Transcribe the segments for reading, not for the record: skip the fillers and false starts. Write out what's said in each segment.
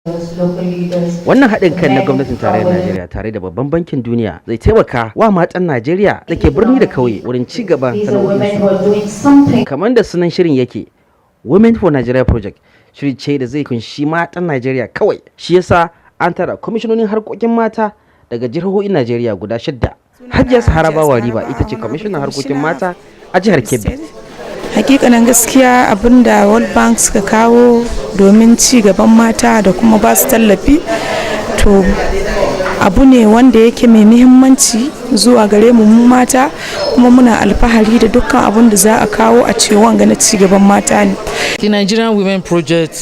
Wannan haɗin kan na gwamnatin tarayyar Najeriya tare da babban bankin duniya zai taimaka wa matan Najeriya da ke birni da kauye wurin ci gaban sana'o'insu. Kamar da sunan shirin yake, Women for Nigeria Project shiri ce da zai kunshi matan Najeriya kawai. Shi yasa an tara kwamishinonin harkokin mata daga jihohin Najeriya guda 6. Hajiya Sahara Bawa Riba ita ce kwamishinan harkokin mata a jihar Kebbi. Hakikanin gaskiya abinda World Bank suka kawo domin ci gaban mata da kuma ba su tallafi, to abu ne wanda yake mai muhimmanci zuwa gare mu mata, kuma muna alfahari da dukkan abin da za a kawo a ce wanga na ci gaban mata ne. The Nigerian Women Project,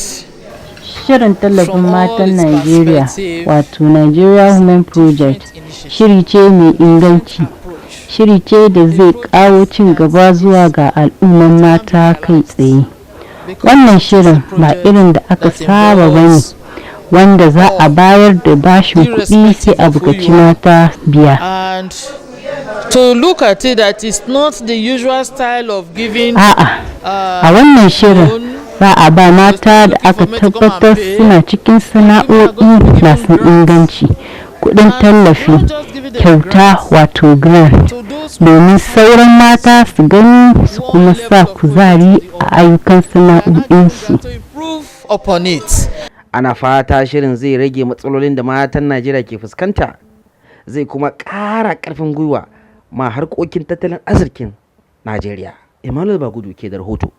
shirin tallafin matan Najeriya wato Nigeria Women Project shiri ce mai inganci. Shiri ce da zai kawo cin gaba zuwa ga al'umman mata kai tsaye. Wannan shirin ba irin da aka saba bane wanda za a bayar da bashin kuɗi sai a buƙaci mata biya. and to look at it, that is not the usual style of giving. A wannan shirin za a ba mata da aka tabbatar suna cikin sana'o'i masu inganci kuɗin tallafi kyauta wato grant, domin sauran mata su gani su kuma sa kuzari a ayyukan sana'o'insu. Ana fata shirin zai rage matsalolin da matan Najeriya ke fuskanta, zai kuma ƙara ƙarfin gwiwa ma harkokin tattalin arzikin Najeriya. Emmanuel Bagudu ke da rahoto.